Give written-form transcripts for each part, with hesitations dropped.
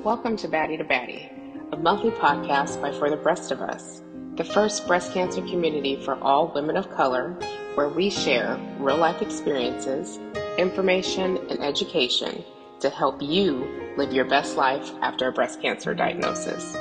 Welcome to Baddie, a monthly podcast by For the Breast of Us, the first breast cancer community for all women of color, where we share real-life experiences, information, and education to help you live your best life after a breast cancer diagnosis.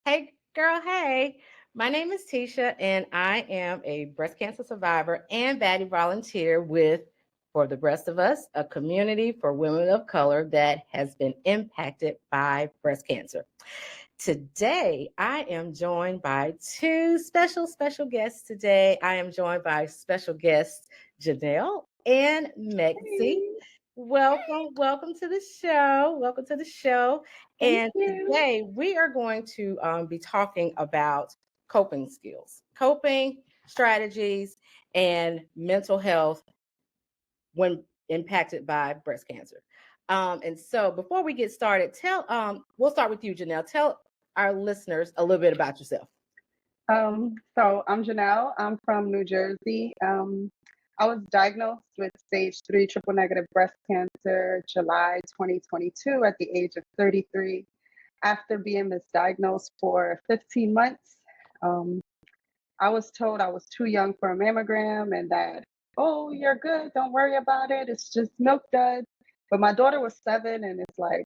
Hey, girl, hey. My name is Tesha, and I am a breast cancer survivor and Baddie volunteer with For the Breast of Us, a community for women of color that has been impacted by breast cancer. Today, I am joined by two special guests today. I am joined by special guests Jeanelle and Mexie. Welcome to the show. Welcome to the show. And today we are going to be talking about coping skills, coping strategies, and mental health when impacted by breast cancer. And so before we get started, we'll start with you, Jeanelle. Tell our listeners a little bit about yourself. So I'm Jeanelle. I'm from New Jersey. I was diagnosed with stage 3 triple negative breast cancer July 2022 at the age of 33 after being misdiagnosed for 15 months. I was told I was too young for a mammogram and that, oh, you're good, don't worry about it, it's just milk duds. But my daughter was 7 and it's like,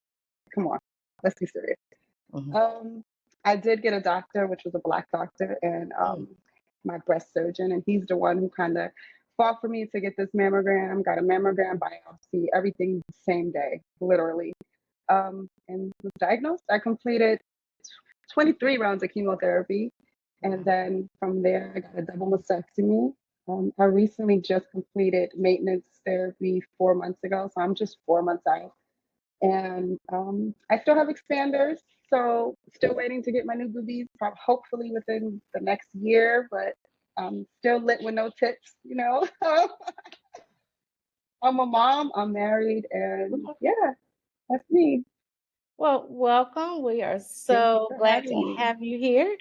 come on, let's be serious. Mhm. I did get a doctor, which was a Black doctor, and my breast surgeon, and he's the one who kind of fought for me to get this mammogram, got a mammogram biopsy, everything the same day, literally, and was diagnosed. I completed 23 rounds of chemotherapy, and then from there, I got a double mastectomy. I recently just completed maintenance therapy 4 months ago, so I'm just 4 months out. And I still have expanders, so still waiting to get my new boobies, hopefully within the next year, but I'm still lit with no tits, you know. I'm a mom, I'm married, and yeah, that's me. Well, welcome. We are so glad to have you here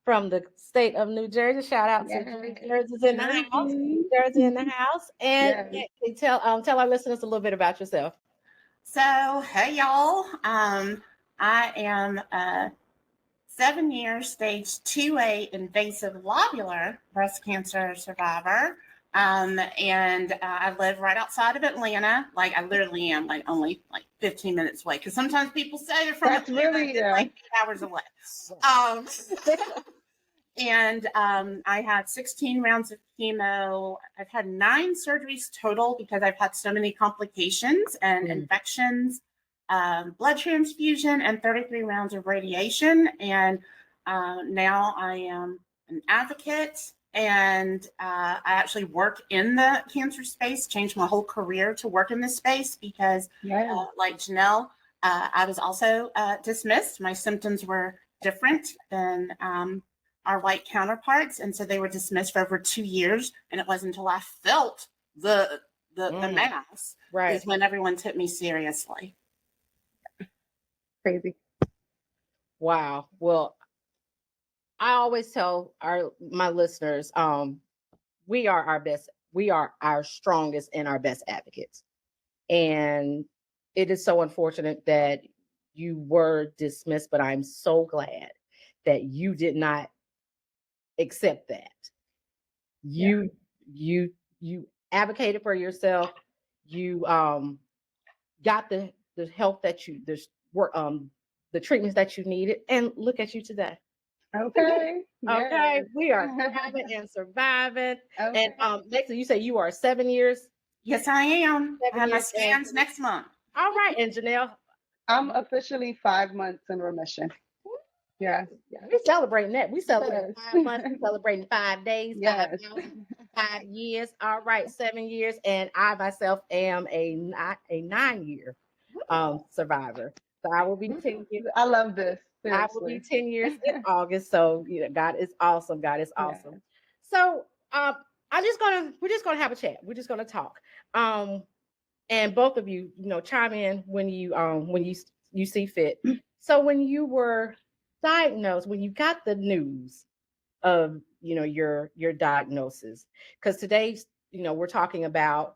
from the state of New Jersey. Shout out to New Jersey's in the house. New Jersey in the house. And tell our listeners a little bit about yourself. So, hey y'all. I am a 7-year stage 2A invasive lobular breast cancer survivor. And I live right outside of Atlanta. Like I literally am like only like 15 minutes away. Because sometimes people say they're from Atlanta, really, they're like 8 hours away. And I had 16 rounds of chemo. I've had 9 surgeries total because I've had so many complications and infections, blood transfusion, and 33 rounds of radiation. And now I am an advocate, and I actually work in the cancer space, changed my whole career to work in this space because, like Jeanelle, I was also dismissed. My symptoms were different than our white counterparts, and so they were dismissed for over 2 years. And it wasn't until I felt the mass is when everyone took me seriously. Crazy. Wow. Well, I always tell my listeners, we are our strongest and our best advocates. And it is so unfortunate that you were dismissed, but I'm so glad that you did not accept that. You advocated for yourself. You got the help that you the treatments that you needed, and look at you today. Okay. Okay, we are thriving and surviving. And next, you say you are 7 years. Yes, I am. I have my scans next month. All right, and Jeanelle, I'm officially 5 months in remission. Yeah. We're celebrating that. We celebrating 5 months. We celebrating 5 days. 5 years. All right, 7 years, and I myself am a 9-year survivor. So I will be 10 years. I love this. Seriously. I will be 10 years in August. So God is awesome. God is awesome. Yeah. So we're just gonna have a chat. We're just gonna talk. And both of you, chime in when you see fit. So when you were diagnosed, when you got the news, of, your diagnosis. Because today, we're talking about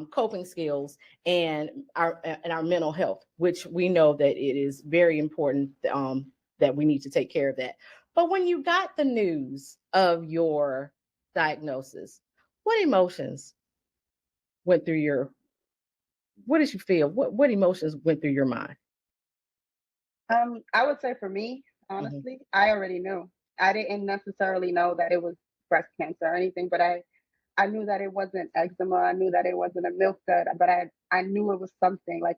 coping skills and our mental health, which we know that it is very important, that we need to take care of that. But when you got the news of your diagnosis, what emotions went through what did you feel? What emotions went through your mind? I would say for me, honestly, I already knew. I didn't necessarily know that it was breast cancer or anything, but I knew that it wasn't eczema. I knew that it wasn't a milk dud, but I knew it was something like,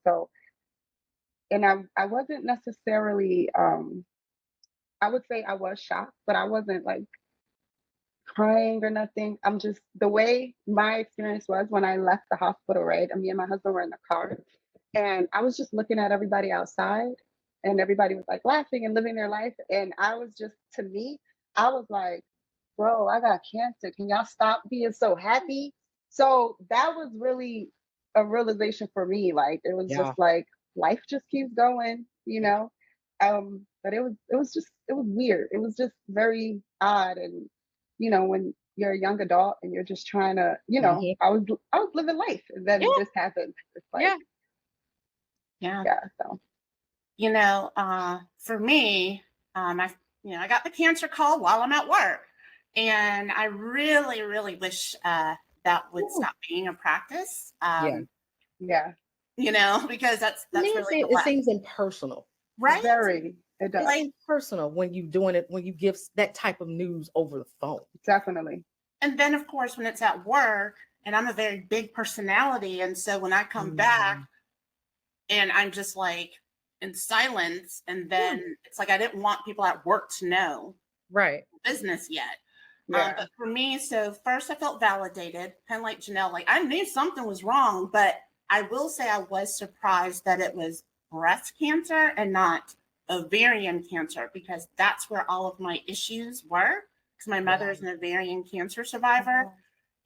so, and I wasn't necessarily, I would say I was shocked, but I wasn't like crying or nothing. I'm just, the way my experience was when I left the hospital, right? And me and my husband were in the car, and I was just looking at everybody outside, and everybody was like laughing and living their life. And I was just, to me, I was like, bro, I got cancer. Can y'all stop being so happy? So that was really a realization for me. Like, it was just Yeah. like, life just keeps going, but it was weird. It was just very odd. And, when you're a young adult and you're just trying to, I was living life, and then Yeah. this happened. It's like, Yeah. Yeah. yeah. So, For me, I got the cancer call while I'm at work, and I really, really wish that would stop being a practice. yeah, Because that's To me, really the it last, seems impersonal. right? very, it does. It's impersonal when you doing it, when you give that type of news over the phone. Definitely. And then, of course, when it's at work, and I'm a very big personality, and so when I come back and I'm just like in silence, and then it's like I didn't want people at work to know Right. business yet. Yeah. But for me, so first I felt validated, kind of like Jeanelle, like I knew something was wrong, but I will say I was surprised that it was breast cancer and not ovarian cancer, because that's where all of my issues were, because my mother is an ovarian cancer survivor.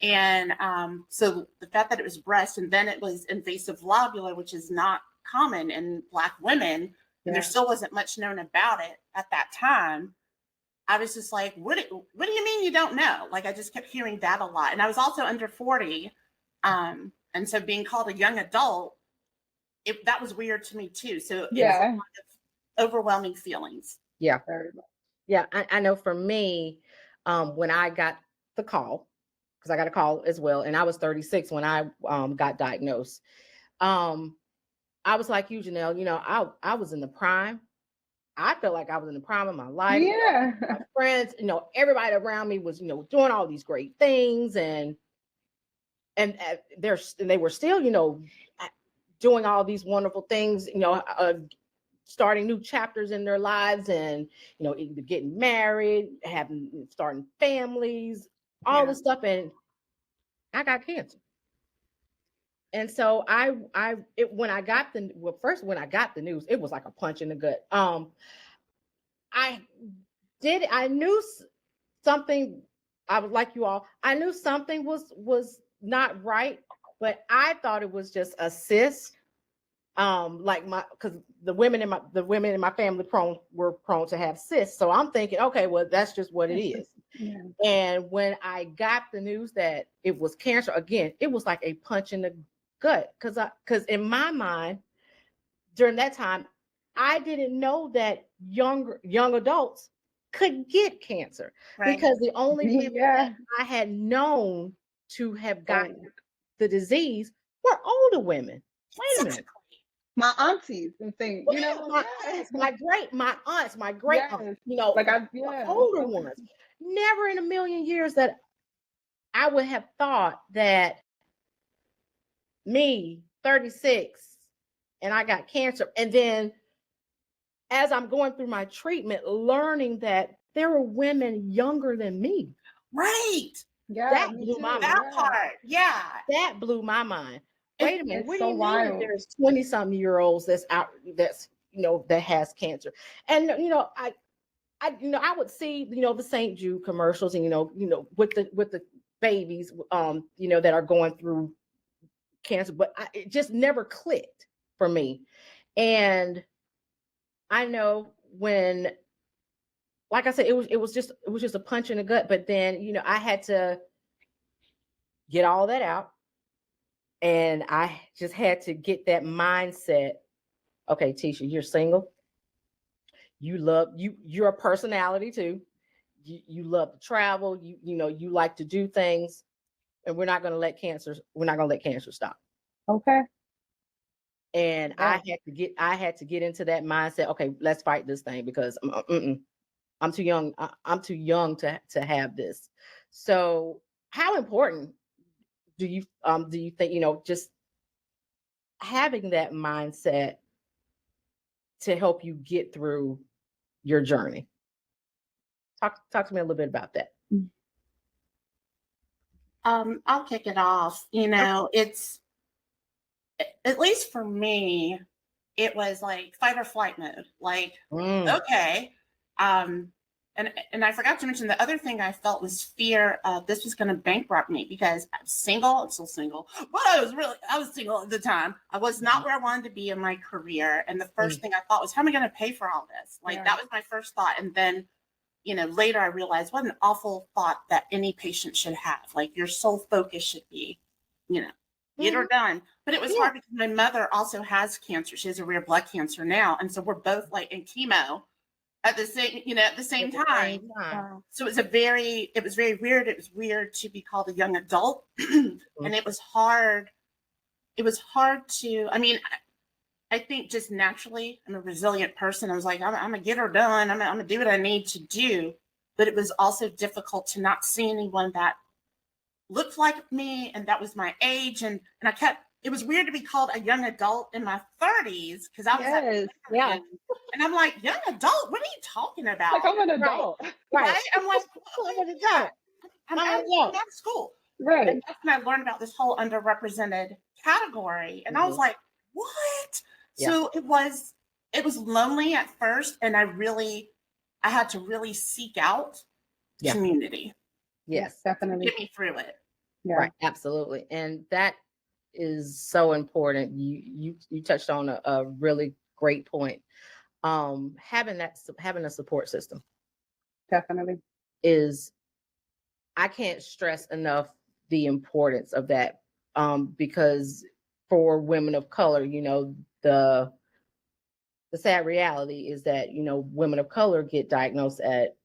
And so the fact that it was breast, and then it was invasive lobular, which is not common in Black women, and there still wasn't much known about it at that time. I was just like, what do you mean you don't know? Like, I just kept hearing that a lot. And I was also under 40. And so being called a young adult, that was weird to me too. So it was a lot of overwhelming feelings. Yeah. Very much. Yeah. I know for me, when I got the call, because I got a call as well, and I was 36 when I got diagnosed. I was like you, Jeanelle, I was in the prime. I felt like I was in the prime of my life. Yeah. My friends, everybody around me was, doing all these great things, and they were still, doing all these wonderful things, starting new chapters in their lives, and either getting married, starting families, all this stuff, and I got cancer. And so when I got the news, it was like a punch in the gut. I knew something. I was like you all. I knew something was not right, but I thought it was just a cyst. Because the women in my family were prone to have cysts, so I'm thinking, okay, well, that's just what it is. Yeah. And when I got the news that it was cancer, again, it was like a punch in the gut, because in my mind during that time, I didn't know that young adults could get cancer, because the only people that I had known to have gotten the disease were older women. Wait a minute. My aunties and things, my aunts, my great aunts, like the older ones. Never in a million years that I would have thought that me, 36, and I got cancer. And then as I'm going through my treatment, learning that there were women younger than me. Right. Yeah. That blew my mind. That part. Yeah. That blew my mind. Wait a minute. What do you mean that there's 20-something-year-olds that has cancer? And I would see the St. Jude commercials, and with the babies that are going through cancer, but it just never clicked for me. And I know when like I said, it was just a punch in the gut. But then, you know, I had to get all that out, and I just had to get that mindset. Okay, Tesha, you're single. You love you're a personality too. You love to travel. You know, you like to do things, and we're not going to let cancer stop. Okay. And Yeah. I had to get into that mindset. Okay, let's fight this thing because I'm too young. I'm too young to have this. So, how important do you think, you know, just having that mindset to help you get through your journey? Talk to me a little bit about that. I'll kick it off. You know, it's, at least for me, it was like fight or flight mode. Like, okay. And I forgot to mention the other thing I felt was fear of this was going to bankrupt me because I'm single. I'm still single, but I was single at the time. I was not where I wanted to be in my career. And the first thing I thought was, how am I going to pay for all this? Like, that was my first thought. And then, you know, later I realized what an awful thought that any patient should have. Like, your sole focus should be, you know, get her done. But it was hard because my mother also has cancer. She has a rare blood cancer now. And so we're both like in chemo at the same time. So it was very weird. It was weird to be called a young adult. And it was hard. It was hard to, I mean, I think just naturally, I'm a resilient person. I was like, I'm gonna get her done. I'm gonna do what I need to do. But it was also difficult to not see anyone that looked like me and that was my age. And it was weird to be called a young adult in my 30s because I was and I'm like, young adult? What are you talking about? Like, I'm an adult. Right? I'm like, I'm an adult. I'm out of school. Right. And that's when I learned about this whole underrepresented category. And I was like, what? Yeah. So it was lonely at first. And I had to really seek out community. Yes, definitely. Get me through it. Yeah. Right. Absolutely. And that is so important. You touched on a really great point. Having a support system Definitely is, I can't stress enough the importance of that. Because for women of color, you know, the sad reality is that, you know, women of color get diagnosed at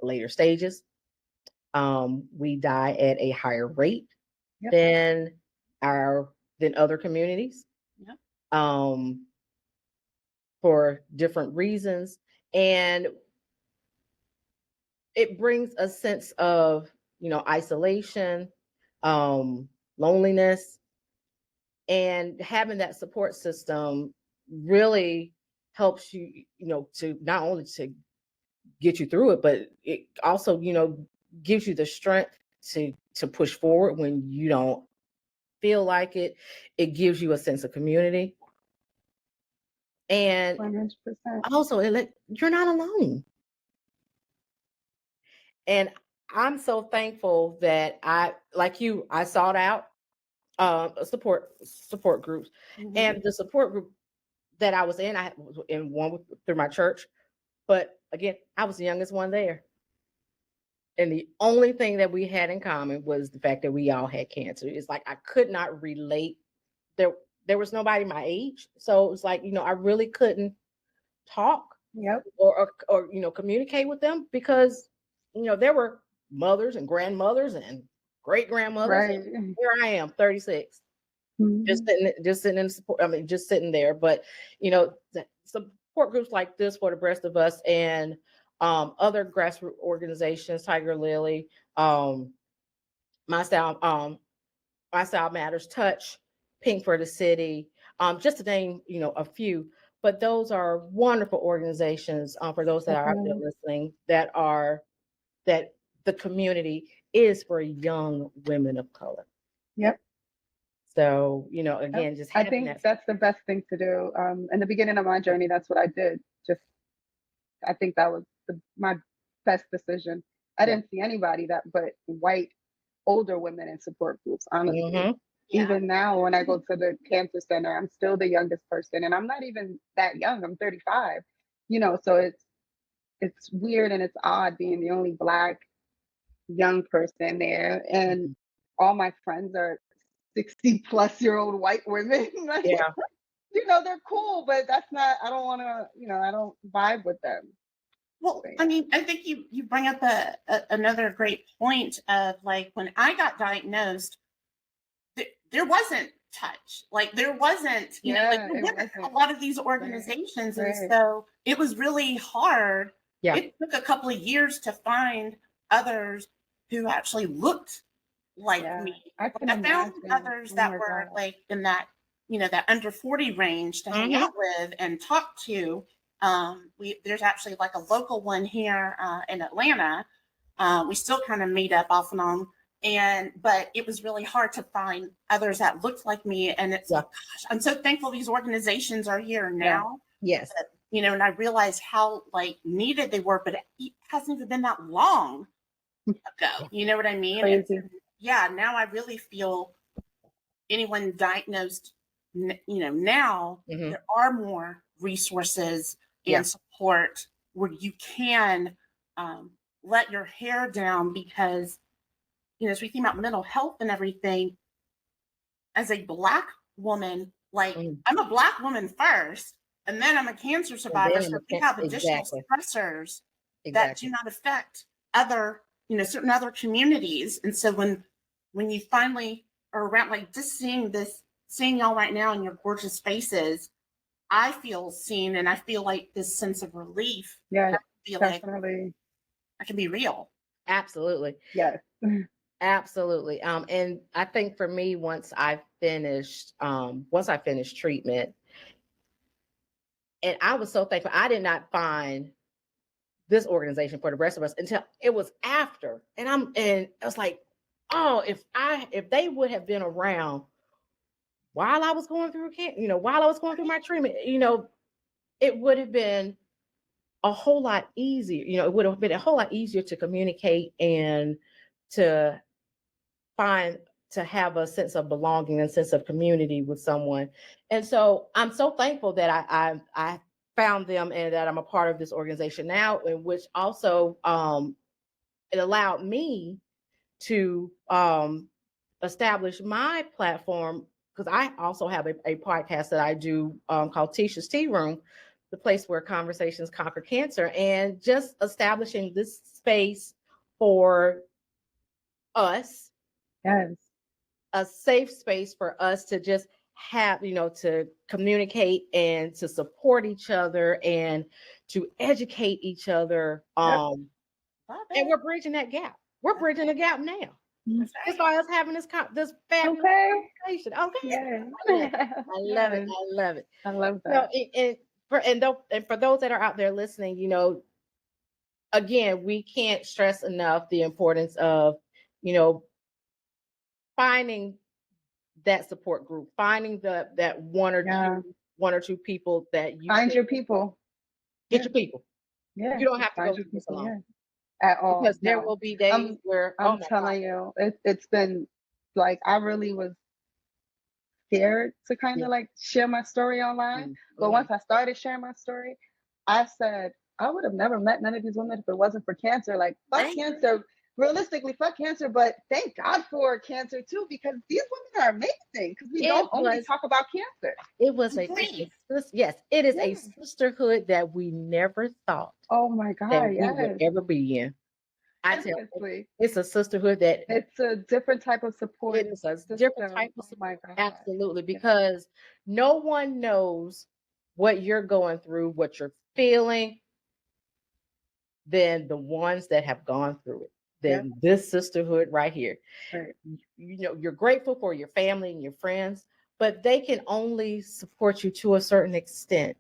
later stages. We die at a higher rate than other communities. For different reasons. And it brings a sense of, you know, isolation, loneliness, and having that support system really helps you, you know, to not only to get you through it, but it also, you know, gives you the strength to push forward when you don't feel like it. It gives you a sense of community. And 100%. also, you're not alone. And I'm so thankful that I sought out support groups. And the support group that I was in, I was in one through my church, but again, I was the youngest one there. And the only thing that we had in common was the fact that we all had cancer. It's like I could not relate. There was nobody my age, so it was like, you know, I really couldn't talk or you know, communicate with them because, you know, there were mothers and grandmothers and great grandmothers. Right. And here I am, 36, just sitting in support. I mean, just sitting there. But, you know, support groups like this for the Breast of Us and other grassroots organizations, Tiger Lily, My Style Matters, Touch, Pink for the City, just to name, you know, a few. But those are wonderful organizations for those that are out there listening, that the community is for young women of color. Yep. So, you know, again, just I think that's the best thing to do. In the beginning of my journey, that's what I did. I think that was my best decision. I didn't see anybody but white older women in support groups, honestly. Even now, when I go to the cancer center, I'm still the youngest person, and I'm not even that young. I'm 35. You know, so it's weird and it's odd being the only Black young person there, and all my friends are 60-plus-year-old white women. Like, Yeah. they're cool, but that's not. I don't want to. I don't vibe with them. Well, But, I mean, I think you bring up another great point of like when I got diagnosed, there wasn't touch. Like there wasn't, like there weren't a lot of these organizations, and so it was really hard. Yeah. It took a couple of years to find others who actually looked like me. I found others that were like in that, that under 40 range to hang out with and talk to. There's actually like a local one here in Atlanta. We still kind of meet up off and on, but it was really hard to find others that looked like me. And it's like, gosh, I'm so thankful these organizations are here now. Yes. But, and I realized how like needed they were, but it hasn't even been that long ago. You know what I mean? Crazy. Now I really feel anyone diagnosed, now there are more resources and support where you can let your hair down, because, as we think about mental health and everything, as a Black woman, like I'm a Black woman first, and then I'm a cancer survivor. So we have additional stressors that do not affect other, certain other communities. And so when you finally are around, like just seeing y'all right now in your gorgeous faces, I feel seen, and I feel like this sense of relief. Yeah, definitely. Like I can be real. Absolutely. Yes. Absolutely. And I think for me, once I finished treatment, and I was so thankful, I did not find this organization for the rest of us until it was after. And I was like, oh, if they would have been around while I was going through while I was going through my treatment, it would have been a whole lot easier. It would have been a whole lot easier to communicate and to have a sense of belonging and sense of community with someone. And so I'm so thankful that I found them and that I'm a part of this organization now, in which also it allowed me to establish my platform, because I also have a podcast that I do called Tisha's Tea Room, the place where conversations conquer cancer, and just establishing this space for us, a safe space for us to just have, to communicate and to support each other and to educate each other. And we're bridging that gap. We're bridging the gap now. As far as having this fabulous conversation. Okay. I love it. I love it. I love that. And for those that are out there listening, again, we can't stress enough the importance of, finding that support group, finding that one or two people that you find your people. Get your people. Yeah. You don't have to go through this alone. At all. Because there will be days where I'm telling you, it's been like, I really was scared to kind of like share my story online. But once I started sharing my story, I said, I would have never met none of these women if it wasn't for cancer. Like, fuck cancer. Realistically, fuck cancer, but thank God for cancer too, because these women are amazing, because we don't only talk about cancer. It was it is a sisterhood that we never thought that we would ever be in. I tell you, it's a sisterhood that it's a different type of support. It is a different type of support. Oh my God. Absolutely, because no one knows what you're going through, what you're feeling, than the ones that have gone through it. Than this sisterhood right here. Right. You're grateful for your family and your friends, but they can only support you to a certain extent,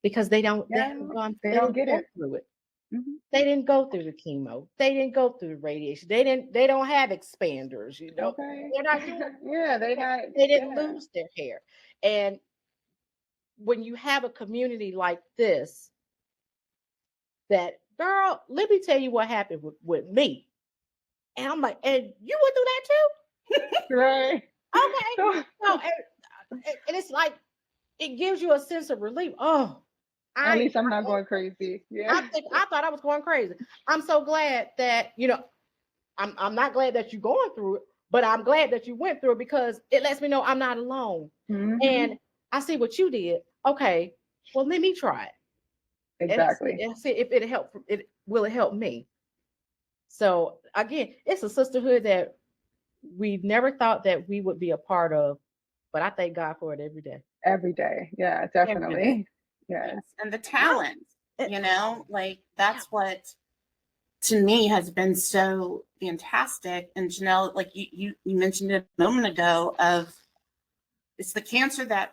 because they don't get it through it. Mm-hmm. They didn't go through the chemo. They didn't go through the radiation. They don't have expanders, They're not doing they didn't lose their hair. And when you have a community like this, that, girl, let me tell you what happened with me. And I'm like, and you went through that too? Right. Okay. And it's like, it gives you a sense of relief. Oh, At least I'm not going crazy. Yeah. I thought I was going crazy. I'm so glad that, I'm not glad that you're going through it, but I'm glad that you went through it because it lets me know I'm not alone. Mm-hmm. And I see what you did. Okay, well, let me try it. Exactly. And see if it help. Will it help me? So again, it's a sisterhood that we never thought that we would be a part of, but I thank God for it every day. Every day. Yeah, definitely. Yes. And the talent, like that's what to me has been so fantastic. And Jeanelle, like you mentioned it a moment ago, of it's the cancer that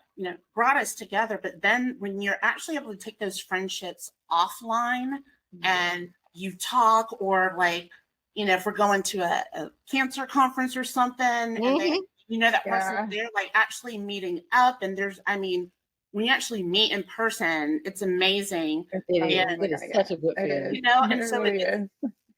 brought us together. But then when you're actually able to take those friendships offline and you talk, or like if we're going to a cancer conference or something, and they, that person they're like actually meeting up, and when you actually meet in person, it's amazing. It is such a good feeling. And so it's,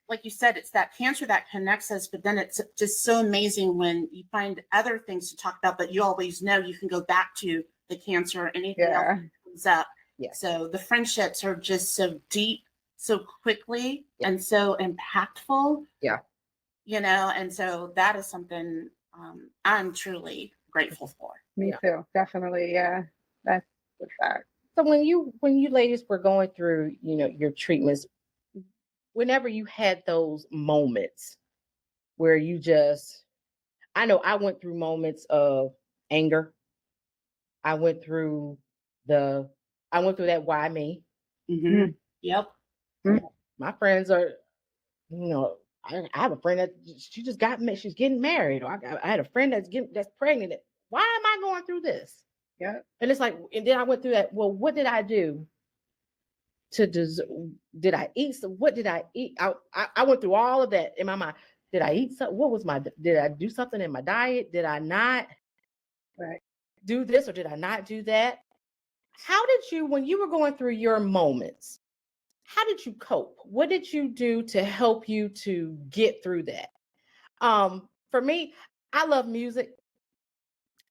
like you said, it's that cancer that connects us, but then it's just so amazing when you find other things to talk about, but you always know you can go back to the cancer or anything else that comes up. Yeah. So the friendships are just so deep, so quickly, and so impactful. Yeah. And so that is something I'm truly grateful for. Me too. Definitely. Yeah. That's the fact. So when you ladies were going through, your treatments, whenever you had those moments where you just, I know I went through moments of anger. I went through that why me. Mm-hmm. Yep. My friends are, I have a friend that she just she's getting married. Or I had a friend that's pregnant. Why am I going through this? Yeah. And it's like, and then I went through that. Well, what did I do to deserve? Did I eat? What did I eat? I went through all of that in my mind. Did I eat something? Did I do something in my diet? Did I not do this, or did I not do that? How did you, when you were going through your moments, how did you cope? What did you do to help you to get through that? For me, I love music.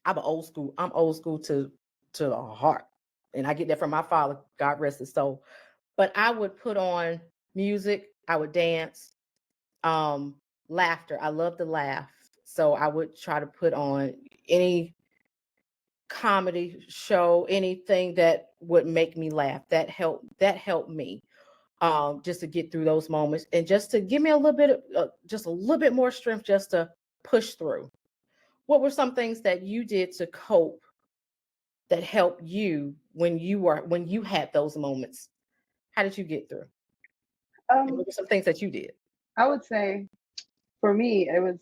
I'm old school to the heart. And I get that from my father, God rest his soul. But I would put on music, I would dance, laughter. I love to laugh. So I would try to put on any comedy show, anything that would make me laugh. That helped me. Just to get through those moments and just to give me a little bit of just a little bit more strength just to push through. What were some things that you did to cope that helped you when you had those moments? How did you get through? What were some things that you did? I would say for me, it was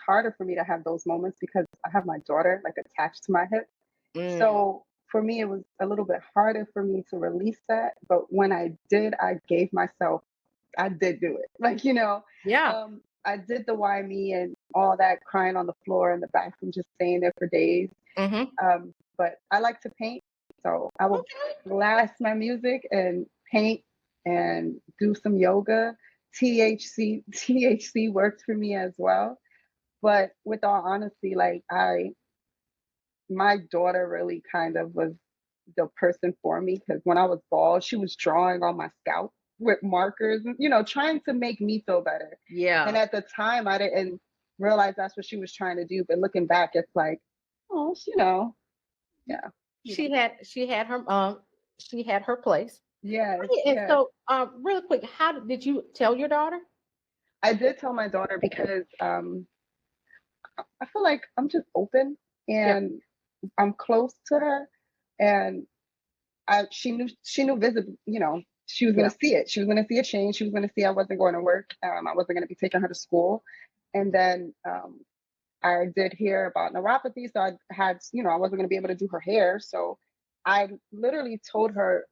harder for me to have those moments because I have my daughter like attached to my hip. So for me, it was a little bit harder for me to release that. But when I did, I did do it. Like, I did the why me and all that, crying on the floor in the bathroom, just staying there for days. But I like to paint. So I will blast my music and paint and do some yoga. THC works for me as well. But with all honesty, like my daughter really kind of was the person for me, because when I was bald, she was drawing on my scalp with markers, trying to make me feel better. Yeah. And at the time, I didn't realize that's what she was trying to do. But looking back, it's like, oh, yeah. She had her place. Yes. And so, really quick, how did you tell your daughter? I did tell my daughter because I feel like I'm just open and I'm close to her, and she knew visibly, she was going to see it. She was going to see a change. She was going to see I wasn't going to work. I wasn't going to be taking her to school. And then I did hear about neuropathy. So I had, I wasn't going to be able to do her hair. So I literally told her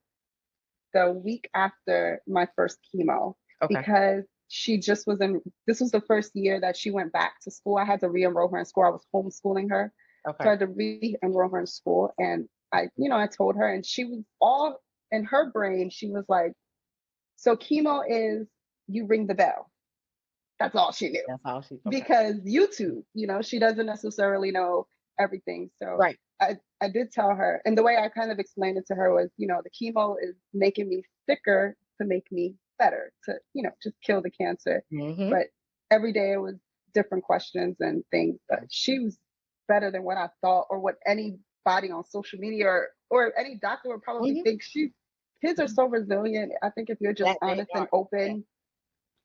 the week after my first chemo, because she just this was the first year that she went back to school. I had to re-enroll her in school. I was homeschooling her. So I had to re-enroll her in school. And I told her, and she was all in her brain. She was like, so chemo is you ring the bell. That's all she knew. That's all she because YouTube, she doesn't necessarily know everything. So I did tell her, and the way I kind of explained it to her was, you know, the chemo is making me sicker to make me better, to, you know, just kill the cancer. Mm-hmm. But every day it was different questions and things. But she was better than what I thought, or what anybody on social media or any doctor would probably Mm-hmm. think. Kids are so resilient. I think if you're just That they honest and are. open,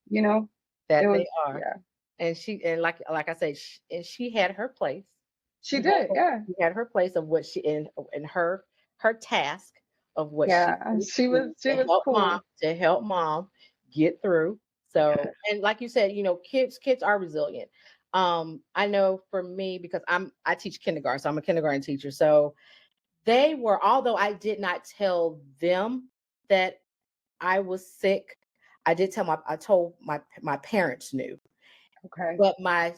you know, it That was, they are. yeah. And like I said, she had her place. She did, yeah. She had her place of what she in her task of what she Yeah, needed she to do was cool. to help mom get through. So, and like you said, you know, kids are resilient. I know for me, because I teach kindergarten, so I'm a kindergarten teacher. So they were, although I did not tell them that I was sick, I told my parents knew. Okay. But my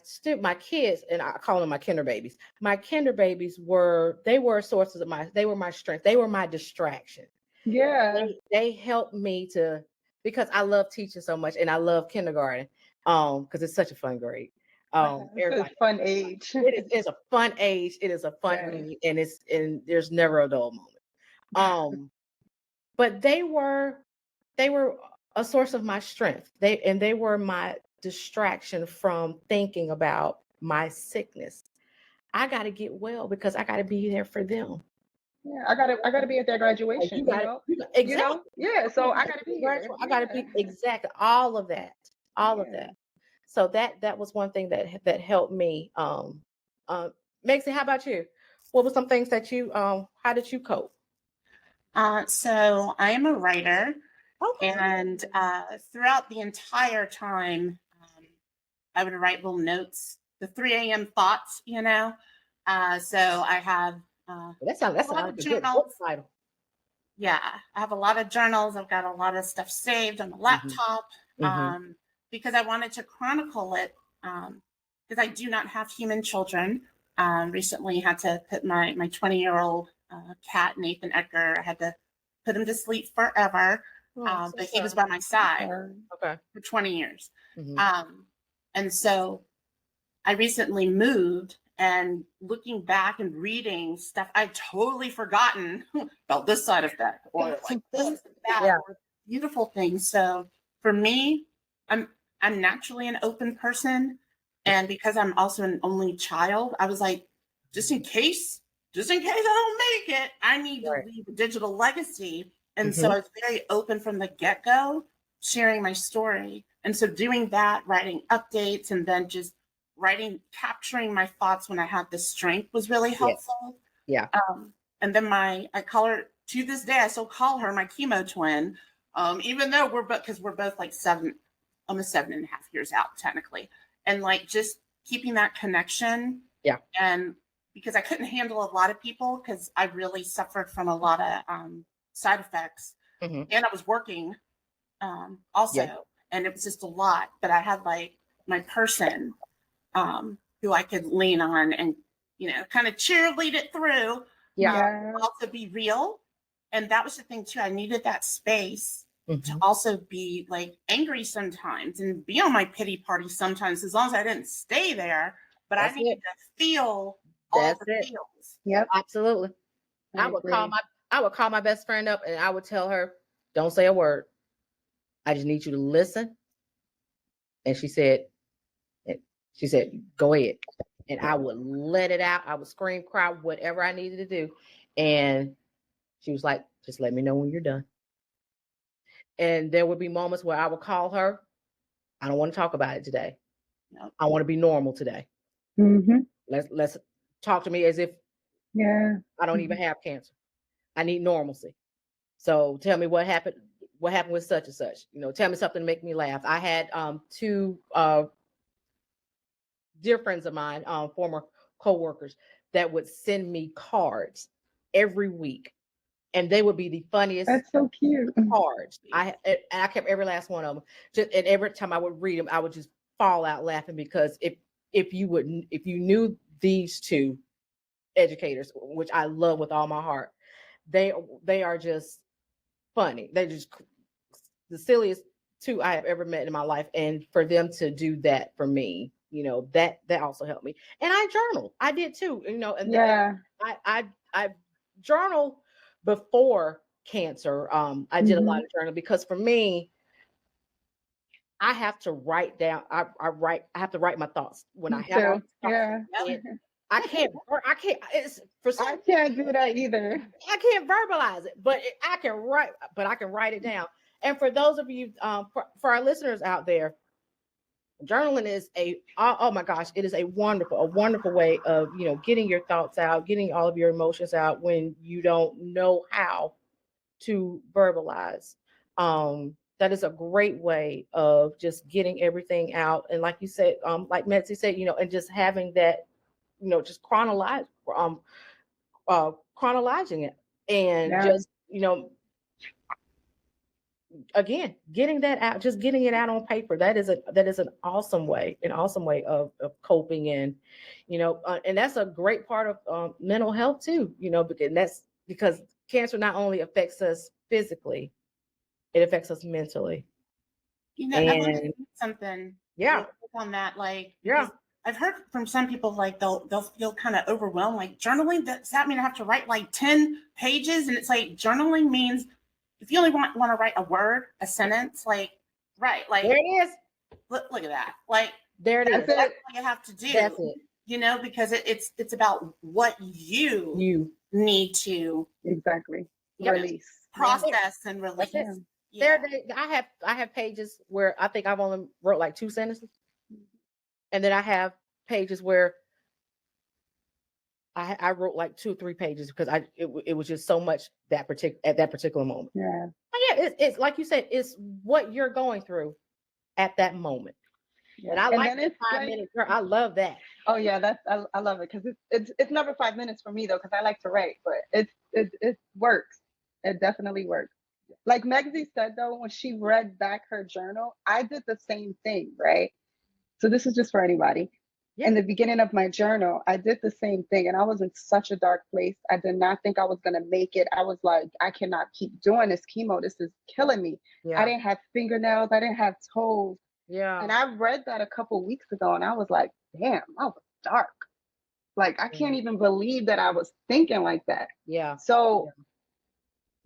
kids, and I call them my kinder babies. My kinder babies were sources of they were my strength. They were my distraction. Yeah. They helped me to, because I love teaching so much and I love kindergarten. Because it's such a fun grade. It's a Everybody, fun age. it's a fun age. It is a fun Yeah. grade, and there's never a dull moment. But they were a source of my strength. They were my distraction from thinking about my sickness. I got to get well because I got to be there for them. Yeah, I gotta be at their Like, graduation, you know? You exactly. know? Yeah, so I gotta be here. I got to be exactly all of that, all of Yeah. that. So that was one thing that helped me. Maxie, how about you? What were some things that you how did you cope? So I am a writer, Okay. and throughout the entire time, I would write little notes, the 3 a.m. thoughts, you know. So I have That a sounds lot like of a good book journals. title. Yeah, I have a lot of journals. I've got a lot of stuff saved on the laptop, Mm-hmm. because I wanted to chronicle it, because I do not have human children. Recently had to put my 20-year-old cat, Nathan Ecker, I had to put him to sleep forever. Oh, But he was by my side okay. for 20 years. Mm-hmm. And so I recently moved, and looking back and reading stuff I'd totally forgotten about this side effect, or like this and that, Yeah. or beautiful things. So for me, I'm naturally an open person. And because I'm also an only child, I was like, just in case I don't make it, I need to Right. leave a digital legacy. And so Mm-hmm. I was very open from the get-go, sharing my story. And so doing that, writing updates, and then just capturing my thoughts when I had the strength was really helpful. Yeah. And then I call her, to this day, I still call her my chemo twin. Even though we're both like almost 7.5 years out technically. And like just keeping that connection. Yeah. And because I couldn't handle a lot of people, because I really suffered from a lot of side effects. Mm-hmm. And I was working also. Yeah. And it was just a lot. But I had like my person who I could lean on and, you know, kind of cheerlead it through. Yeah. Also be real. And that was the thing too. I needed that space Mm-hmm. to also be like angry sometimes and be on my pity party sometimes, as long as I didn't stay there. But That's I needed it. to feel all That's the it. feels. Yep. Absolutely. I would call my best friend up and I would tell her, don't say a word. I just need you to listen. And she said, go ahead. And I would let it out. I would scream, cry, whatever I needed to do. And she was like, just let me know when you're done. And there would be moments where I would call her. I don't want to talk about it today. Yep. I want to be normal today. Mm-hmm. Let's talk to me as if I don't even have cancer. I need normalcy. So tell me what happened with such and such. You know, tell me something to make me laugh. I had two dear friends of mine, former co-workers, that would send me cards every week. And they would be the funniest That's so cute. cards. I kept every last one of them. And every time I would read them, I would just fall out laughing, because if you knew these two educators, which I love with all my heart, they are just funny. They're just the silliest two I have ever met in my life, and for them to do that for me you know, that also helped me. And I journal. I did too, you know, and I journal before cancer. I did a lot of journal because for me, I have to write down. I have to write my thoughts when I have all these thoughts. I can't. It's for some. I can't do that either. I can't verbalize it, but I can write. But I can write it down. And for those of you, for our listeners out there, journaling is oh my gosh, it is a wonderful way of, you know, getting your thoughts out, getting all of your emotions out when you don't know how to verbalize. That is a great way of just getting everything out. And like you said, like Metzi said, you know, and just having that, you know, just chronologizing it, and just, you know, again, getting that out, just getting it out on paper. That is an awesome way of coping. And, you know, and that's a great part of mental health too, you know, and that's because cancer not only affects us physically, it affects us mentally. You know, I want to say something. Yeah. On that, like, yeah. I've heard from some people, like, they'll feel kind of overwhelmed, like, journaling, does that mean I have to write like 10 pages? And it's like, journaling means if you only want to write a word, a sentence, like, right, like, there it is. Look at that. Like, there it is. That's what you have to do. That's it. You know, because it's about what you need to release, process, and release. Yeah. I have pages where I think I've only wrote like 2 sentences, and then I have pages where I wrote like 2 or 3 pages because it was just so much at that particular moment. Yeah. But yeah, it's like you said, it's what you're going through at that moment. Yeah. And I like the 5-minute. I love that. Oh yeah, I love it because it's never 5 minutes for me though, because I like to write, but it works. It definitely works. Like Megsy said though, when she read back her journal, I did the same thing, right? So this is just for anybody. Yeah. In the beginning of my journal, I did the same thing, and I was in such a dark place. I did not think I was gonna make it. I was like, I cannot keep doing this chemo. This is killing me. Yeah. I didn't have fingernails. I didn't have toes. Yeah. And I read that a couple weeks ago, and I was like, damn, I was dark. Like, I can't even believe that I was thinking like that. Yeah. So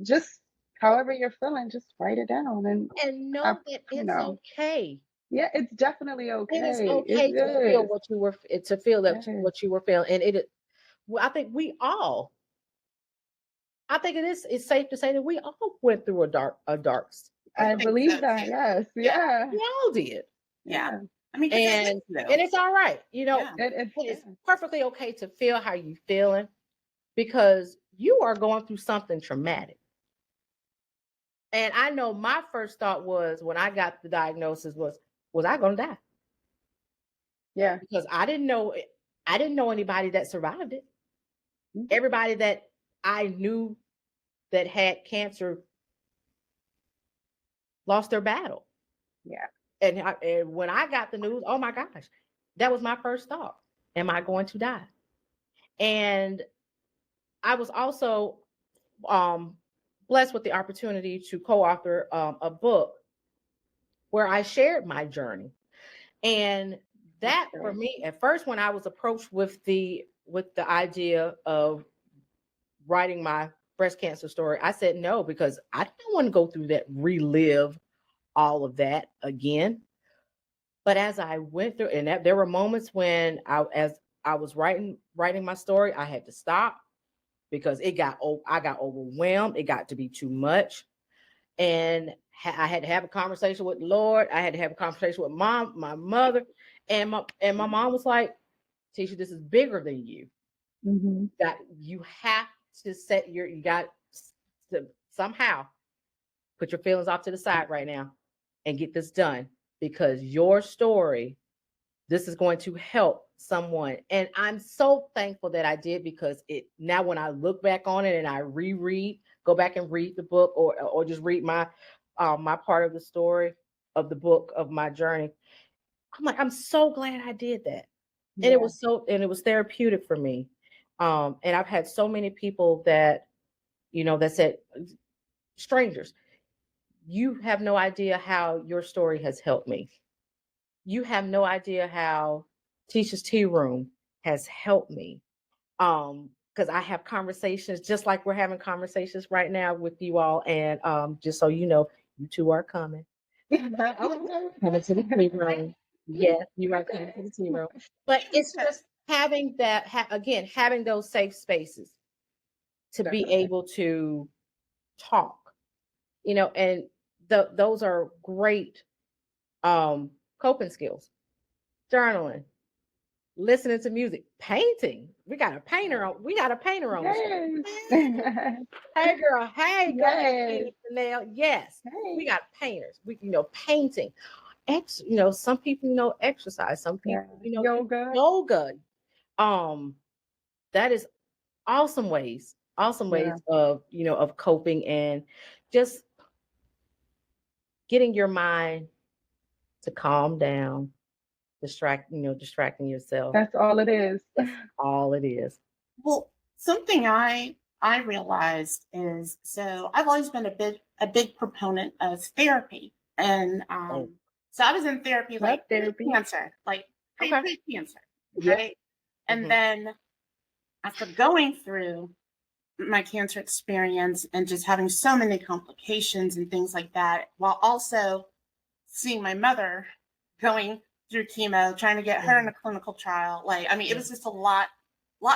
just however you're feeling, just write it down and know that it's okay. Yeah, it's definitely okay. It is okay to feel what you were what you were feeling, and I think it's safe to say that we all went through a dark. I believe that. Yes. Yeah. We all did. Yeah. I mean, and it's all right. You know, it's perfectly okay to feel how you're feeling because you are going through something traumatic. And I know my first thought was when I got the diagnosis was I going to die? Yeah. Because I didn't know anybody that survived it. Mm-hmm. Everybody that I knew that had cancer lost their battle. Yeah. And when I got the news, oh my gosh, that was my first thought. Am I going to die? And I was also blessed with the opportunity to co-author a book where I shared my journey. And that for me, at first, when I was approached with the idea of writing my breast cancer story, I said no, because I don't want to go through that, relive all of that again. But as I went through, and there were moments when as I was writing my story, I had to stop because I got overwhelmed. It got to be too much. And I had to have a conversation with the Lord. I had to have a conversation with my mother, and my mom was like, "Tesha, this is bigger than you. Mm-hmm. That you have to you got to somehow put your feelings off to the side right now and get this done, because your story, this is going to help someone." And I'm so thankful that I did, because now when I look back on it and I go back and read the book, or just read my part of the story of the book of my journey, I'm like, I'm so glad I did that. Yeah. And it was therapeutic for me. And I've had so many people that, that said, strangers, you have no idea how your story has helped me. You have no idea how Tisha's Tea Room has helped me. Because I have conversations just like we're having conversations right now with you all. And just so you know, you two are coming. Coming to the tea room. Yes, you are coming to the tea room. But it's just having that, again, having those safe spaces to be able to talk, and those are great coping skills. Journaling, listening to music, painting. We got a painter on the show. Hey girl, hey girl, Jeanelle. Yes, we got painters. We painting. Some people exercise. Some people yoga. That is awesome ways of coping and just getting your mind to calm down, distracting yourself. That's all it is. That's all it is. Well, something I realized is, so I've always been a big proponent of therapy, and so I was in therapy like cancer, like pre-cancer, right? And then after going through my cancer experience and just having so many complications and things like that, while also seeing my mother going through chemo, trying to get her in a clinical trial, it was just a lot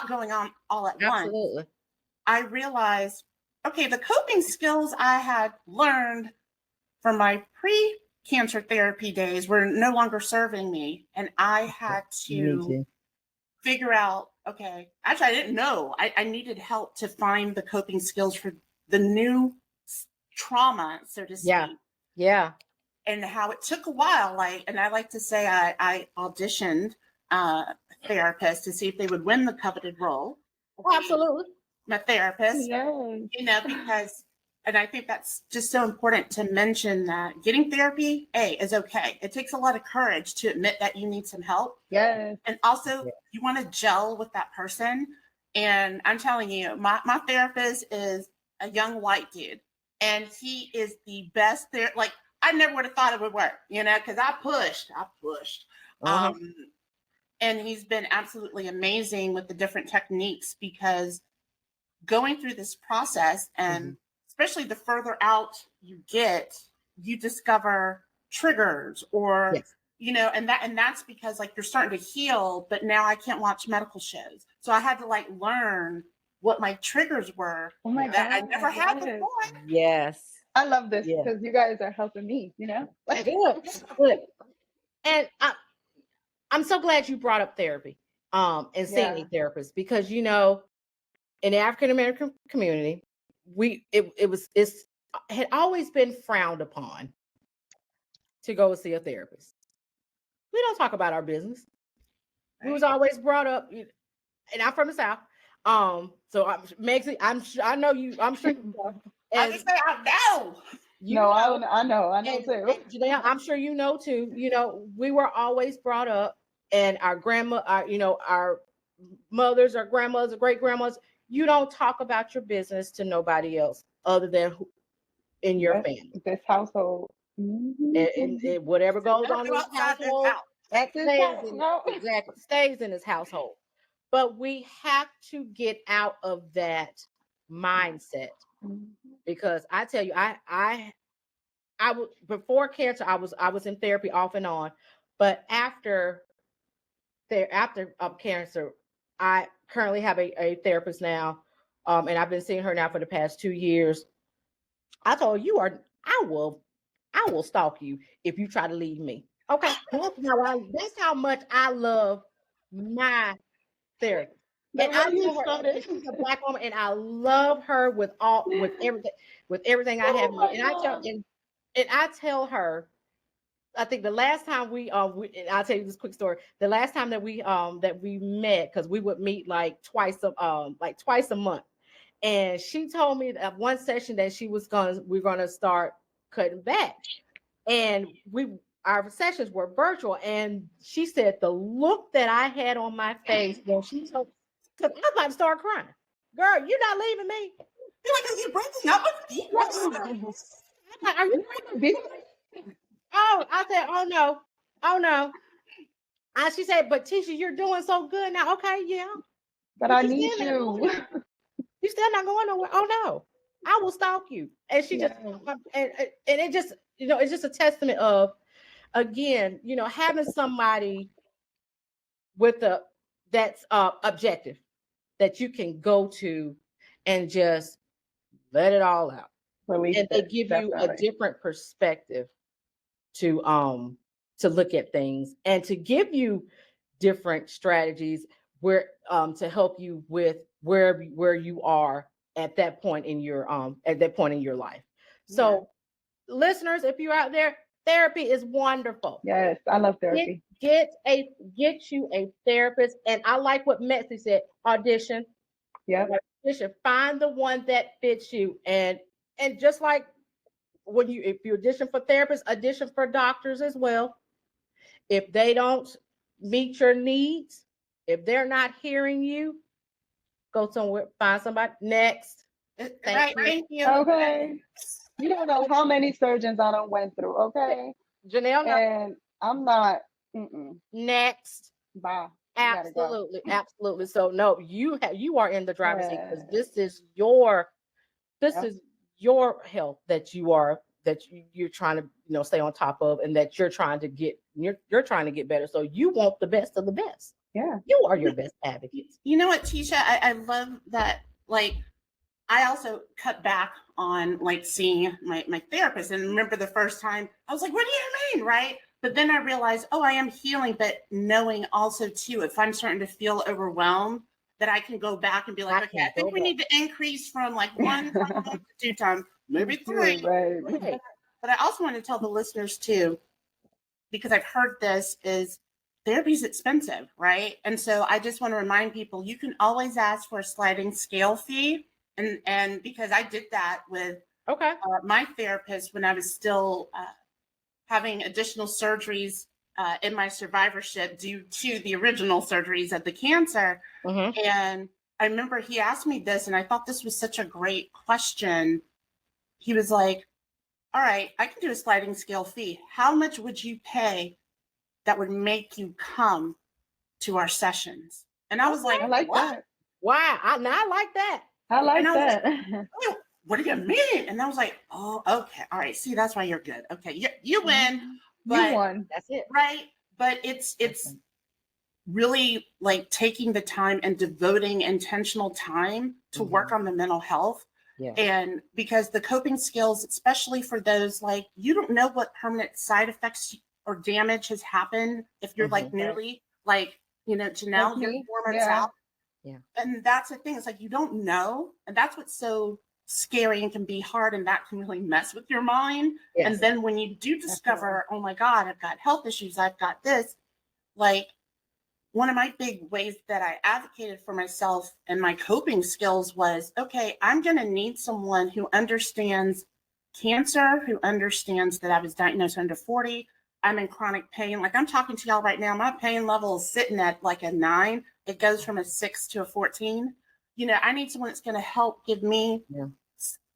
going on all at once. I realized, okay, the coping skills I had learned from my pre-cancer therapy days were no longer serving me, and I had to figure out, okay, actually I didn't know. I needed help to find the coping skills for the new trauma, so to speak. Yeah. And how it took a while. And I like to say I auditioned therapists to see if they would win the coveted role. Absolutely. My therapist. Because, and I think that's just so important to mention, that getting therapy, is okay. It takes a lot of courage to admit that you need some help. Yes. And also you want to gel with that person. And I'm telling you, my therapist is a young white dude, and he is the best there. I never would have thought it would work, because I pushed. And he's been absolutely amazing with the different techniques, because going through this process, and especially the further out you get, you discover triggers or, and that's because you're starting to heal, but now I can't watch medical shows. So I had to learn what my triggers were that I never had before. Yes. I love this because you guys are helping me, Good. And I'm so glad you brought up therapy and seeing a therapist, because in the African American community, it had always been frowned upon to go see a therapist. We don't talk about our business. We was always brought up, and I'm from the South. So I know you. I'm sure. I just say I know. I know too. And Jeanelle, I'm sure you know too. We were always brought up, and our grandma, our mothers, our grandmothers, our great grandmothers. You don't talk about your business to nobody else other than in your family. This household. And whatever goes on in this household, stays in this household. But we have to get out of that mindset, because I tell you, I was, before cancer, I was in therapy off and on, but after cancer, I currently have a therapist now, and I've been seeing her now for the past 2 years. I told you, I will stalk you if you try to leave me. Okay, that's how much I love my therapist. And I know her, she's a Black woman, and I love her with everything I have. And I tell her, I think the last time I'll tell you this quick story. The last time that we met, because we would meet twice a month, and she told me that one session that we're gonna start cutting back, and our sessions were virtual, and she said the look that I had on my face when she told, because I was about to start crying. Girl, you're not leaving me. Are you breaking up with me? Are you? Oh, I said, oh no. She said, but Tisha, you're doing so good now. Okay, yeah. But I need you. You still not going nowhere. Oh no, I will stalk you. And she just and it just, it's just a testament of, again, having somebody with that's objective, that you can go to and just let it all out. Release and they it, give you a definitely. different perspective to look at things, and to give you different strategies where to help you with where you are at that point in your life. So listeners, if you're out there, therapy is wonderful. Yes, I love therapy. Get you a therapist. And I like what Metsy said, audition. Yep. Audition, find the one that fits you. And just like if you audition for therapists, audition for doctors as well. If they don't meet your needs, if they're not hearing you, go somewhere, find somebody. Next. Thank you. Okay. You don't know how many surgeons I done went through, okay? Jeanelle, and I'm not. Next. Bye. Absolutely, absolutely. So no, you are in the driver's seat, because this is your health that you're trying to stay on top of, and that you're trying to get better. So you want the best of the best. Yeah, you are your best advocate. You know what, Tisha? I love that. Like, I also cut back on seeing my therapist. And remember the first time I was like, what do you mean? Right. But then I realized, I am healing, but knowing also too, if I'm starting to feel overwhelmed, that I can go back and be like, okay, I think we need to increase from 1 time to 2 times, maybe 3. Right. But I also want to tell the listeners too, because I've heard this, is therapy is expensive, right? And so I just want to remind people, you can always ask for a sliding scale fee. And because I did that with my therapist when I was still having additional surgeries in my survivorship due to the original surgeries of the cancer. Mm-hmm. And I remember he asked me this, and I thought this was such a great question. He was like, all right, I can do a sliding scale fee. How much would you pay that would make you come to our sessions? And I was like, I like what? that. Wow. I like that. I like that. Like, what do you mean? And I was like, oh, okay. All right. See, that's why you're good. Okay. You win. But, you won. That's it. Right. But it's really taking the time and devoting intentional time to work on the mental health. Yeah. And because the coping skills, especially for those, you don't know what permanent side effects or damage has happened if you're newly, Jeanelle, you're 4 months out. Yeah. And that's the thing. It's you don't know. And that's what's so scary and can be hard. And that can really mess with your mind. Yes. And then when you do discover, oh my God, I've got health issues, I've got this, one of my big ways that I advocated for myself and my coping skills was, okay, I'm going to need someone who understands cancer, who understands that I was diagnosed under 40. I'm in chronic pain. I'm talking to y'all right now, my pain level is sitting at a 9. It goes from a 6 to a 14. I need someone that's going to help give me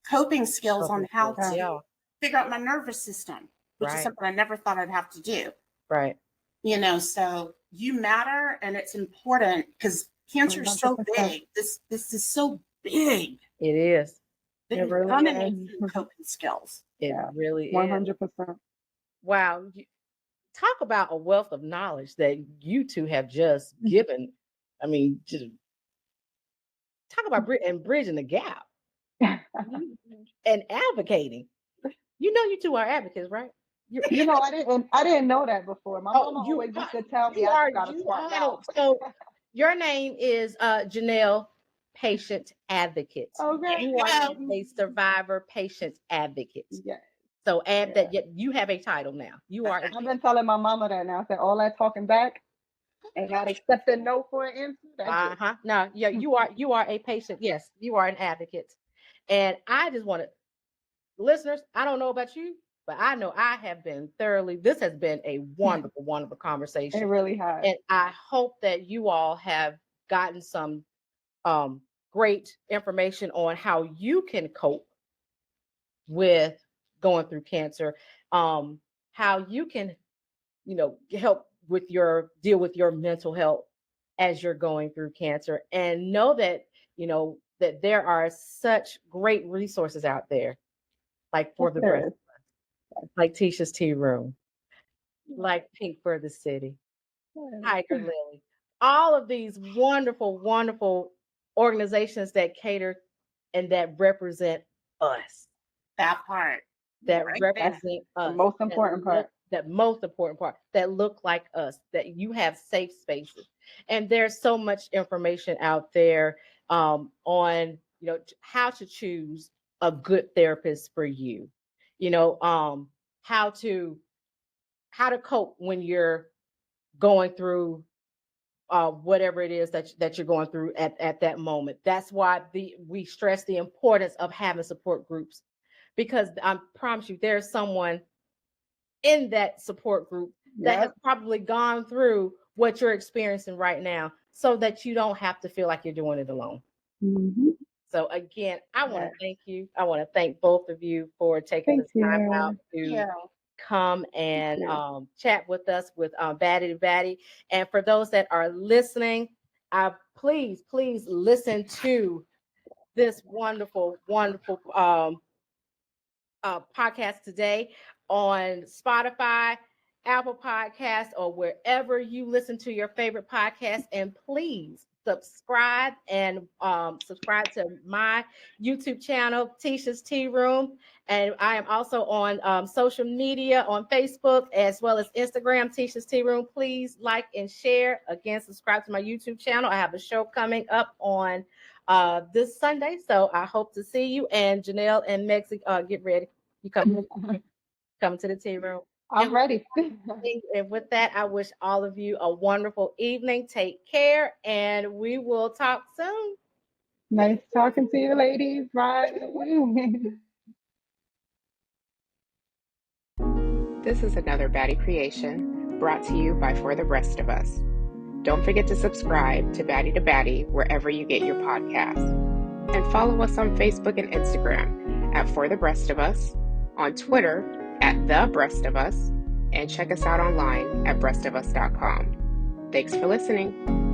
coping skills on how to figure out my nervous system, which is something I never thought I'd have to do. Right. So you matter, and it's important because cancer is so big. This is so big. It is. It really is. Coping skills. It really is. 100%. Wow. Talk about a wealth of knowledge that you two have just given. I mean, just talk about bridging the gap and advocating. You two are advocates, right? I didn't know that before. My mama always used to tell me I got to smart mouth. So your name is Jeanelle Patient Advocate. Okay. You are a survivor patient advocate. Yes. So add that you have a title now. You are. I've been telling my mama that now. I said all that talking back and not accepting no for an answer. No, yeah, you are a patient. Yes, you are an advocate. And I just want to, listeners, I don't know about you, but I know I have been this has been a wonderful, wonderful conversation. It really has. And I hope that you all have gotten some great information on how you can cope with going through cancer, how you can, help deal with your mental health as you're going through cancer, and know that, that there are such great resources out there, like For the Breast, like Tisha's Tea Room, like Pink for the City, Tiger Lily, all of these wonderful, wonderful organizations that cater and that represent us. That part. That Right represent us. The most important part. That most important part, that look like us, that you have safe spaces. And there's so much information out there on, how to choose a good therapist for you. How to cope when you're going through whatever it is that you're going through at that moment. That's why we stress the importance of having support groups, because I promise you, there's someone in that support group that has probably gone through what you're experiencing right now, so that you don't have to feel like you're doing it alone. Mm-hmm. So again, I want to thank you. I want to thank both of you for taking this time out to come and chat with us with Baddie to Baddie. And for those that are listening, please listen to this wonderful, wonderful podcast today on Spotify, Apple Podcasts, or wherever you listen to your favorite podcast. And please subscribe to my YouTube channel, Tisha's Tea Room. And I am also on social media, on Facebook, as well as Instagram, Tisha's Tea Room. Please like and share. Again, subscribe to my YouTube channel. I have a show coming up on this Sunday, so I hope to see you. And Jeanelle and Megsy, get ready. You come to the tea room. I'm ready. And with that, I wish all of you a wonderful evening. Take care, and we will talk soon. Nice talking to you, ladies. Bye. This is another Baddie creation brought to you by For the Rest of Us. Don't forget to subscribe to Baddie to Baddie wherever you get your podcasts. And follow us on Facebook and Instagram at For the Breast of Us, on Twitter at The Breast of Us, and check us out online at breastofus.com. Thanks for listening.